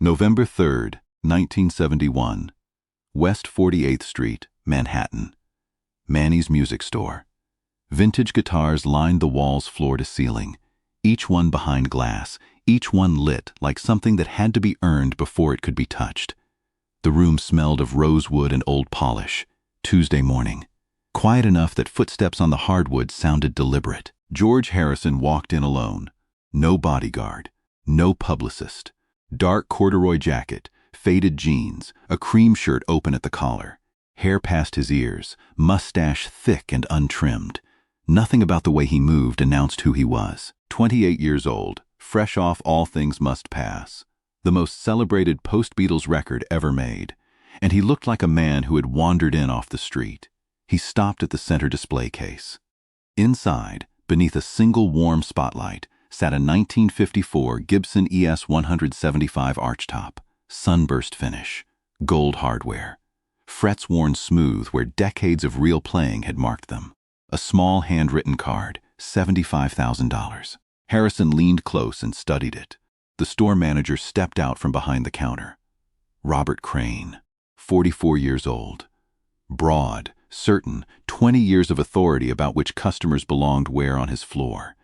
November 3rd, 1971. West 48th Street, Manhattan. Manny's Music Store. Vintage guitars lined the walls floor to ceiling, each one behind glass, each one lit like something that had to be earned before it could be touched. The room smelled of rosewood and old polish. Tuesday morning. Quiet enough that footsteps on the hardwood sounded deliberate. George Harrison walked in alone. No bodyguard. No publicist. Dark corduroy jacket, faded jeans, a cream shirt open at the collar. Hair past his ears, mustache thick and untrimmed. Nothing about the way he moved announced who he was. 28 years old, fresh off All Things Must Pass, the most celebrated post-Beatles record ever made, and he looked like a man who had wandered in off the street. He stopped at the center display case. Inside, beneath a single warm spotlight, sat a 1954 Gibson ES 175 archtop, sunburst finish, gold hardware, frets worn smooth where decades of real playing had marked them. A small handwritten card, $75,000. Harrison leaned close and studied it. The store manager stepped out from behind the counter. Robert Crane, 44 years old. Broad, certain, 20 years of authority about which customers belonged where on his floor.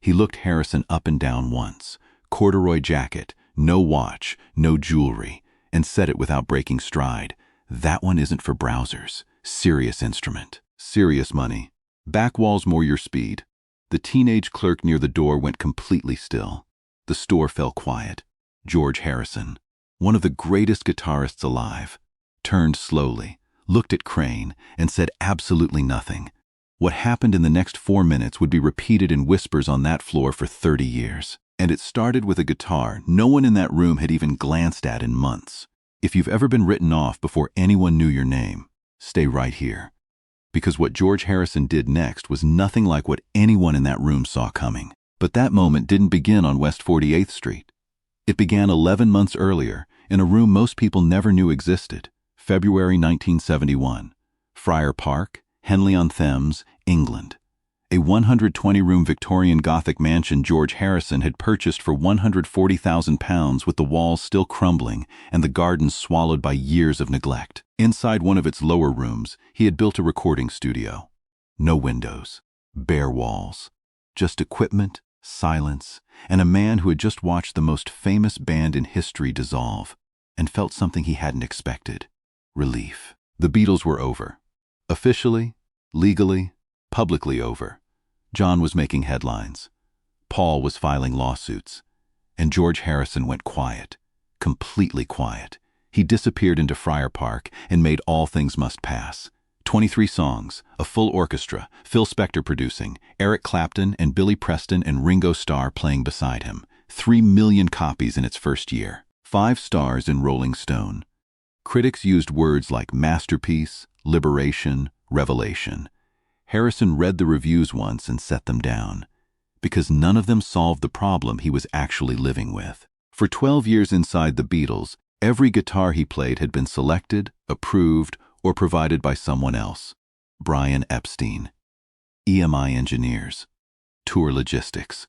He looked Harrison up and down once, corduroy jacket, no watch, no jewelry, and said it without breaking stride. That one isn't for browsers. Serious instrument. Serious money. Back walls more your speed. The teenage clerk near the door went completely still. The store fell quiet. George Harrison, one of the greatest guitarists alive, turned slowly, looked at Crane, and said absolutely nothing. What happened in the next 4 minutes would be repeated in whispers on that floor for 30 years. And it started with a guitar no one in that room had even glanced at in months. If you've ever been written off before anyone knew your name, stay right here. Because what George Harrison did next was nothing like what anyone in that room saw coming. But that moment didn't begin on West 48th Street. It began 11 months earlier, in a room most people never knew existed. February 1971. Friar Park, Henley-on-Thames, England. A 120-room Victorian Gothic mansion George Harrison had purchased for £140,000 with the walls still crumbling and the gardens swallowed by years of neglect. Inside one of its lower rooms, he had built a recording studio. No windows, bare walls, just equipment, silence, and a man who had just watched the most famous band in history dissolve and felt something he hadn't expected. Relief. The Beatles were over. Officially, legally, publicly over. John was making headlines. Paul was filing lawsuits. And George Harrison went quiet, completely quiet. He disappeared into Friar Park and made All Things Must Pass. 23 songs, a full orchestra, Phil Spector producing, Eric Clapton and Billy Preston and Ringo Starr playing beside him. 3 million copies in its first year. 5 stars in Rolling Stone. Critics used words like masterpiece, liberation, revelation. Harrison read the reviews once and set them down, because none of them solved the problem he was actually living with. For 12 years inside the Beatles, every guitar he played had been selected, approved, or provided by someone else. Brian Epstein. EMI engineers. Tour logistics.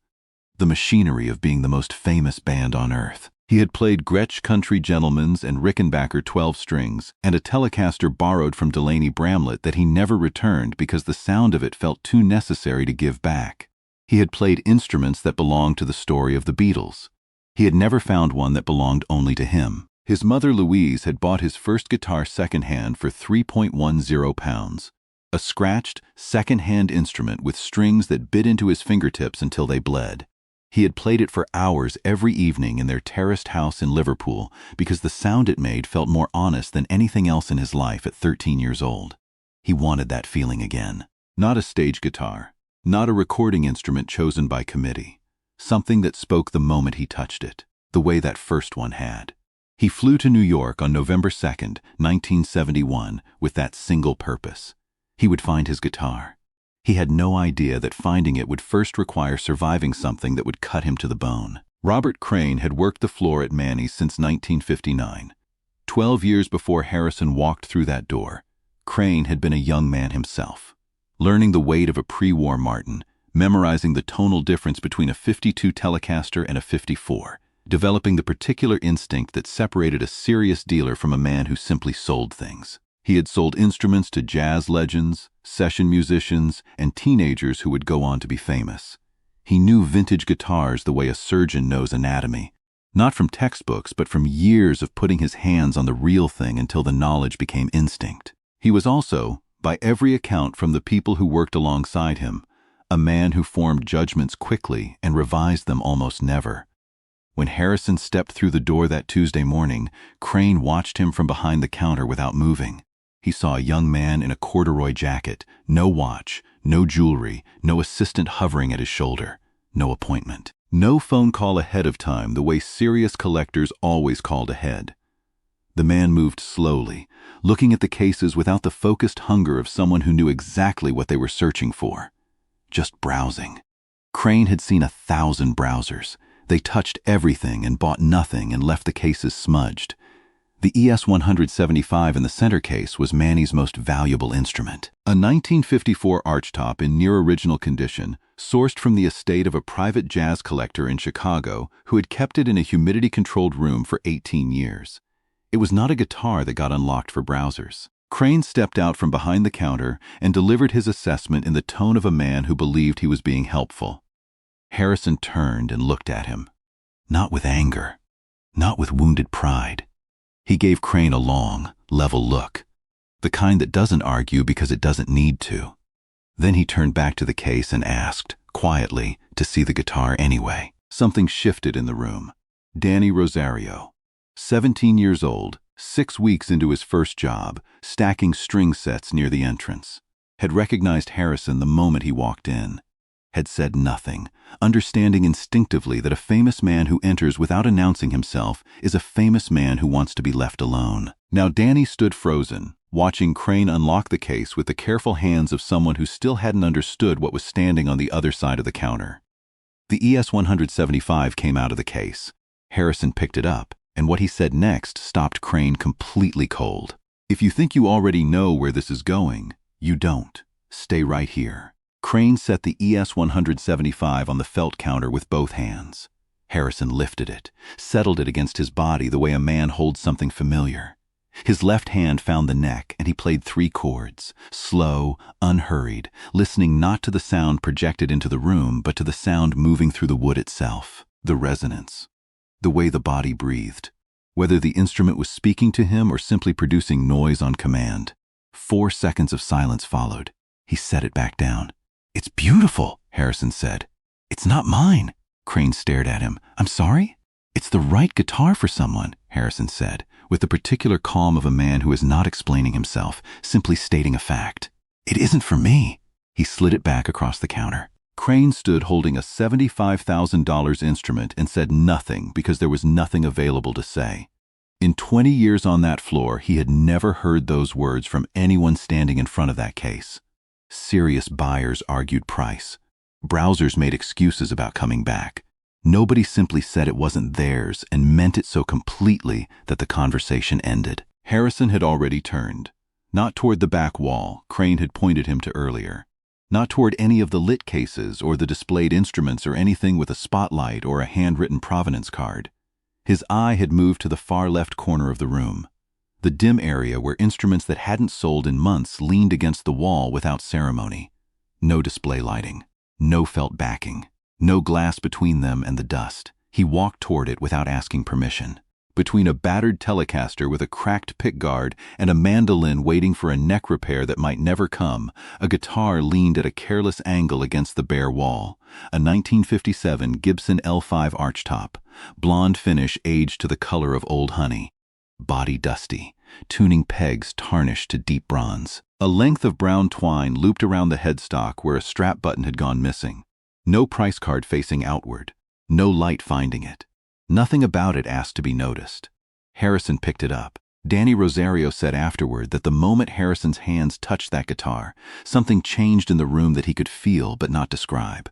The machinery of being the most famous band on earth. He had played Gretsch Country Gentlemen's and Rickenbacker 12 strings and a Telecaster borrowed from Delaney Bramlett that he never returned because the sound of it felt too necessary to give back. He had played instruments that belonged to the story of the Beatles. He had never found one that belonged only to him. His mother Louise had bought his first guitar secondhand for £3.10, a scratched, second-hand instrument with strings that bit into his fingertips until they bled. He had played it for hours every evening in their terraced house in Liverpool because the sound it made felt more honest than anything else in his life at 13 years old. He wanted that feeling again. Not a stage guitar, not a recording instrument chosen by committee. Something that spoke the moment he touched it, the way that first one had. He flew to New York on November 2nd, 1971, with that single purpose. He would find his guitar. He had no idea that finding it would first require surviving something that would cut him to the bone. Robert Crane had worked the floor at Manny's since 1959. 12 years before Harrison walked through that door, Crane had been a young man himself, learning the weight of a pre-war Martin, memorizing the tonal difference between a 52 Telecaster and a 54, developing the particular instinct that separated a serious dealer from a man who simply sold things. He had sold instruments to jazz legends, session musicians, and teenagers who would go on to be famous. He knew vintage guitars the way a surgeon knows anatomy, not from textbooks, but from years of putting his hands on the real thing until the knowledge became instinct. He was also, by every account from the people who worked alongside him, a man who formed judgments quickly and revised them almost never. When Harrison stepped through the door that Tuesday morning, Crane watched him from behind the counter without moving. He saw a young man in a corduroy jacket, no watch, no jewelry, no assistant hovering at his shoulder, no appointment. No phone call ahead of time the way serious collectors always called ahead. The man moved slowly, looking at the cases without the focused hunger of someone who knew exactly what they were searching for. Just browsing. Crane had seen 1,000 browsers. They touched everything and bought nothing and left the cases smudged. The ES-175 in the center case was Manny's most valuable instrument. A 1954 archtop in near-original condition, sourced from the estate of a private jazz collector in Chicago who had kept it in a humidity-controlled room for 18 years. It was not a guitar that got unlocked for browsers. Crane stepped out from behind the counter and delivered his assessment in the tone of a man who believed he was being helpful. Harrison turned and looked at him. Not with anger, not with wounded pride. He gave Crane a long, level look, the kind that doesn't argue because it doesn't need to. Then he turned back to the case and asked, quietly, to see the guitar anyway. Something shifted in the room. Danny Rosario, 17 years old, 6 weeks into his first job, stacking string sets near the entrance, had recognized Harrison the moment he walked in, had said nothing, understanding instinctively that a famous man who enters without announcing himself is a famous man who wants to be left alone. Now Danny stood frozen, watching Crane unlock the case with the careful hands of someone who still hadn't understood what was standing on the other side of the counter. The ES-175 came out of the case. Harrison picked it up, and what he said next stopped Crane completely cold. If you think you already know where this is going, you don't. Stay right here. Crane set the ES-175 on the felt counter with both hands. Harrison lifted it, settled it against his body the way a man holds something familiar. His left hand found the neck, and he played 3 chords, slow, unhurried, listening not to the sound projected into the room, but to the sound moving through the wood itself, the resonance, the way the body breathed, whether the instrument was speaking to him or simply producing noise on command. 4 seconds of silence followed. He set it back down. "It's beautiful," Harrison said. "It's not mine." Crane stared at him. "I'm sorry?" "It's the right guitar for someone," Harrison said, with the particular calm of a man who is not explaining himself, simply stating a fact. "It isn't for me." He slid it back across the counter. Crane stood holding a $75,000 instrument and said nothing because there was nothing available to say. In 20 years on that floor, he had never heard those words from anyone standing in front of that case. Serious buyers argued price. Browsers made excuses about coming back. Nobody simply said it wasn't theirs and meant it so completely that the conversation ended. Harrison had already turned. Not toward the back wall Crane had pointed him to earlier. Not toward any of the lit cases or the displayed instruments or anything with a spotlight or a handwritten provenance card. His eye had moved to the far left corner of the room, the dim area where instruments that hadn't sold in months leaned against the wall without ceremony. No display lighting, no felt backing, no glass between them and the dust. He walked toward it without asking permission. Between a battered Telecaster with a cracked pickguard and a mandolin waiting for a neck repair that might never come, a guitar leaned at a careless angle against the bare wall. A 1957 Gibson L5 archtop, blonde finish aged to the color of old honey. Body dusty, tuning pegs tarnished to deep bronze. A length of brown twine looped around the headstock where a strap button had gone missing. No price card facing outward. No light finding it. Nothing about it asked to be noticed. Harrison picked it up. Danny Rosario said afterward that the moment Harrison's hands touched that guitar, something changed in the room that he could feel but not describe.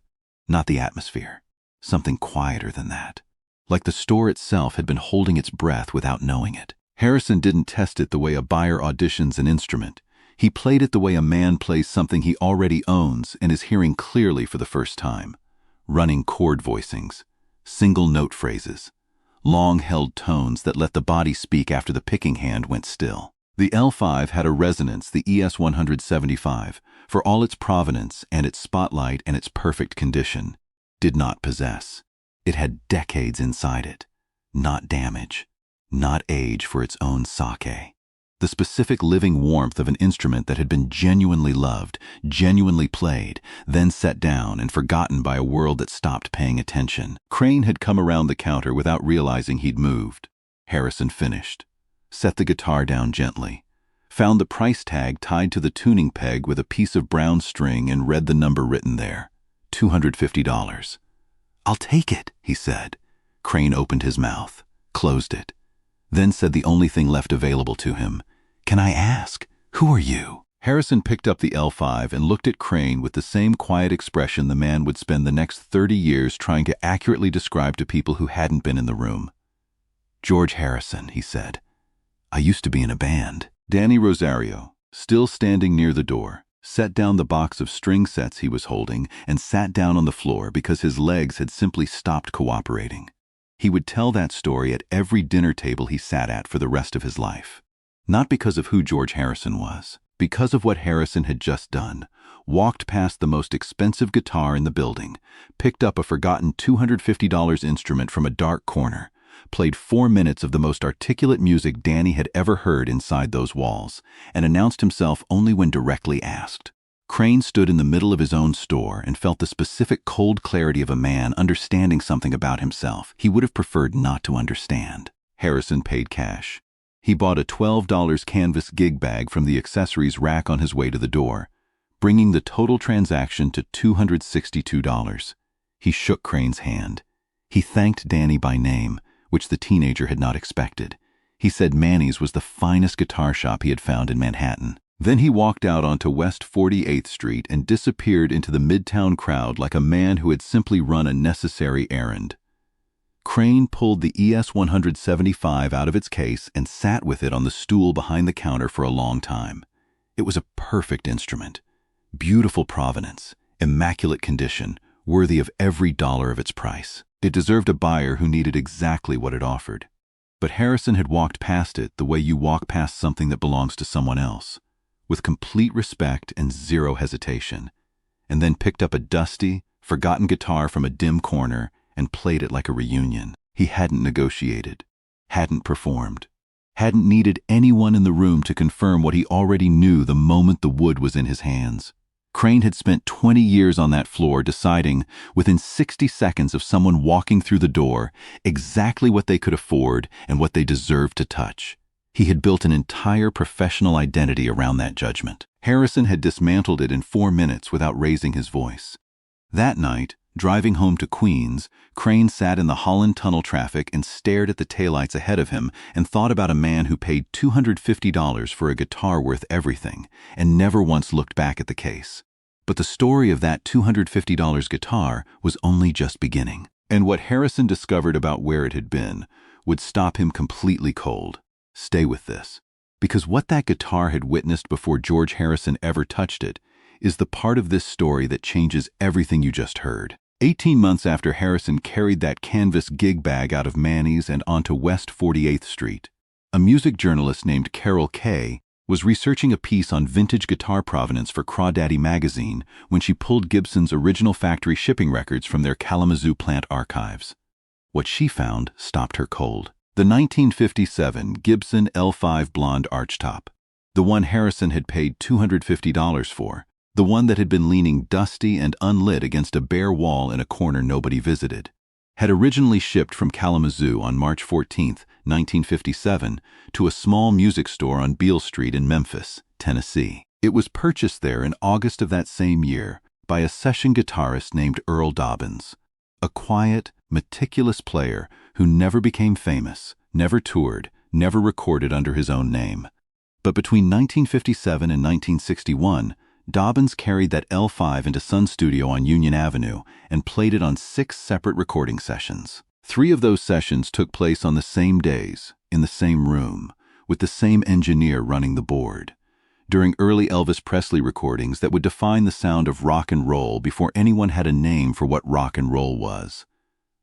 Not the atmosphere. Something quieter than that. Like the store itself had been holding its breath without knowing it. Harrison didn't test it the way a buyer auditions an instrument. He played it the way a man plays something he already owns and is hearing clearly for the first time. Running chord voicings, single note phrases, long-held tones that let the body speak after the picking hand went still. The L5 had a resonance the ES-175, for all its provenance and its spotlight and its perfect condition, did not possess. It had decades inside it, not damage, not age for its own sake. The specific living warmth of an instrument that had been genuinely loved, genuinely played, then set down and forgotten by a world that stopped paying attention. Crane had come around the counter without realizing he'd moved. Harrison finished, set the guitar down gently, found the price tag tied to the tuning peg with a piece of brown string and read the number written there, $250. "I'll take it," he said. Crane opened his mouth, closed it, then said the only thing left available to him, "Can I ask, who are you?" Harrison picked up the L5 and looked at Crane with the same quiet expression the man would spend the next 30 years trying to accurately describe to people who hadn't been in the room. "George Harrison," he said. "I used to be in a band." Danny Rosario, still standing near the door, set down the box of string sets he was holding and sat down on the floor because his legs had simply stopped cooperating. He would tell that story at every dinner table he sat at for the rest of his life. Not because of who George Harrison was, because of what Harrison had just done. Walked past the most expensive guitar in the building, picked up a forgotten $250 instrument from a dark corner, played 4 minutes of the most articulate music Danny had ever heard inside those walls, and announced himself only when directly asked. Crane stood in the middle of his own store and felt the specific cold clarity of a man understanding something about himself he would have preferred not to understand. Harrison paid cash. He bought a $12 canvas gig bag from the accessories rack on his way to the door, bringing the total transaction to $262. He shook Crane's hand. He thanked Danny by name, which the teenager had not expected. He said Manny's was the finest guitar shop he had found in Manhattan. Then he walked out onto West 48th Street and disappeared into the Midtown crowd like a man who had simply run a necessary errand. Crane pulled the ES-175 out of its case and sat with it on the stool behind the counter for a long time. It was a perfect instrument. Beautiful provenance, immaculate condition, worthy of every dollar of its price. It deserved a buyer who needed exactly what it offered. But Harrison had walked past it the way you walk past something that belongs to someone else, with complete respect and zero hesitation, and then picked up a dusty, forgotten guitar from a dim corner and played it like a reunion. He hadn't negotiated, hadn't performed, hadn't needed anyone in the room to confirm what he already knew the moment the wood was in his hands. Crane had spent 20 years on that floor deciding, within 60 seconds of someone walking through the door, exactly what they could afford and what they deserved to touch. He had built an entire professional identity around that judgment. Harrison had dismantled it in 4 minutes without raising his voice. That night, driving home to Queens, Crane sat in the Holland Tunnel traffic and stared at the taillights ahead of him and thought about a man who paid $250 for a guitar worth everything and never once looked back at the case. But the story of that $250 guitar was only just beginning. And what Harrison discovered about where it had been would stop him completely cold. Stay with this, because what that guitar had witnessed before George Harrison ever touched it is the part of this story that changes everything you just heard. 18 months after Harrison carried that canvas gig bag out of Manny's and onto West 48th Street, a music journalist named Carol Kay was researching a piece on vintage guitar provenance for Crawdaddy magazine when she pulled Gibson's original factory shipping records from their Kalamazoo plant archives. What she found stopped her cold. The 1957 Gibson L5 blonde archtop, the one Harrison had paid $250 for, the one that had been leaning dusty and unlit against a bare wall in a corner nobody visited, had originally shipped from Kalamazoo on March 14, 1957, to a small music store on Beale Street in Memphis, Tennessee. It was purchased there in August of that same year by a session guitarist named Earl Dobbins, a quiet, meticulous player who never became famous, never toured, never recorded under his own name. But between 1957 and 1961, Dobbins carried that L5 into Sun Studio on Union Avenue and played it on 6 separate recording sessions. 3 of those sessions took place on the same days, in the same room, with the same engineer running the board. During early Elvis Presley recordings that would define the sound of rock and roll before anyone had a name for what rock and roll was.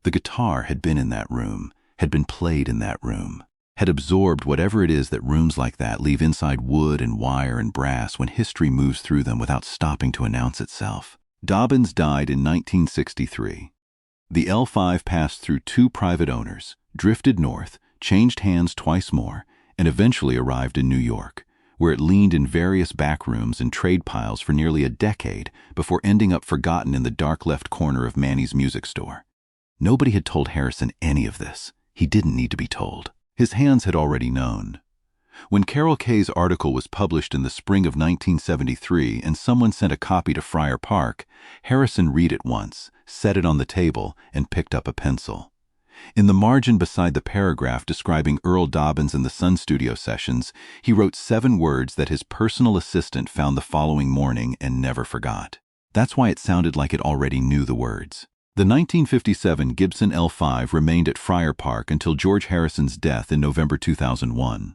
The guitar had been in that room, had been played in that room, had absorbed whatever it is that rooms like that leave inside wood and wire and brass when history moves through them without stopping to announce itself. Dobbins died in 1963. The L5 passed through 2 private owners, drifted north, changed hands twice more, and eventually arrived in New York, where it leaned in various back rooms and trade piles for nearly a decade before ending up forgotten in the dark left corner of Manny's music store. Nobody had told Harrison any of this. He didn't need to be told. His hands had already known. When Carol Kay's article was published in the spring of 1973 and someone sent a copy to Friar Park, Harrison read it once, set it on the table, and picked up a pencil. In the margin beside the paragraph describing Earl Dobbins and the Sun Studio sessions, he wrote 7 words that his personal assistant found the following morning and never forgot. That's why it sounded like it already knew the words. The 1957 Gibson L5 remained at Friar Park until George Harrison's death in November 2001.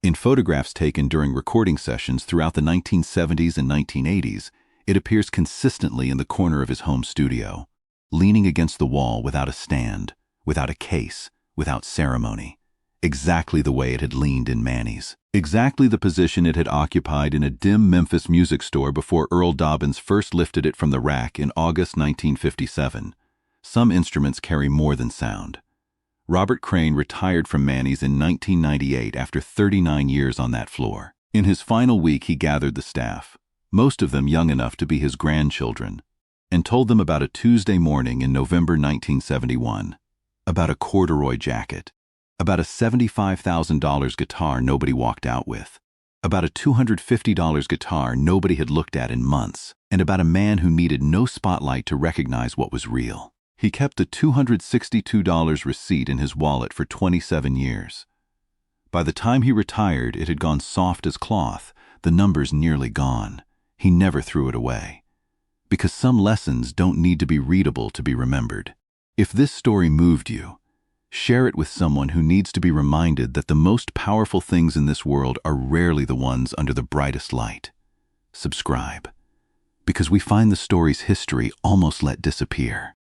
In photographs taken during recording sessions throughout the 1970s and 1980s, it appears consistently in the corner of his home studio, leaning against the wall without a stand, without a case, without ceremony. Exactly the way it had leaned in Manny's. Exactly the position it had occupied in a dim Memphis music store before Earl Dobbins first lifted it from the rack in August 1957. Some instruments carry more than sound. Robert Crane retired from Manny's in 1998 after 39 years on that floor. In his final week, he gathered the staff, most of them young enough to be his grandchildren, and told them about a Tuesday morning in November 1971, about a corduroy jacket, about a $75,000 guitar nobody walked out with, about a $250 guitar nobody had looked at in months, and about a man who needed no spotlight to recognize what was real. He kept the $262 receipt in his wallet for 27 years. By the time he retired, it had gone soft as cloth, the numbers nearly gone. He never threw it away. Because some lessons don't need to be readable to be remembered. If this story moved you, share it with someone who needs to be reminded that the most powerful things in this world are rarely the ones under the brightest light. Subscribe. Because we find the story's history almost let disappear.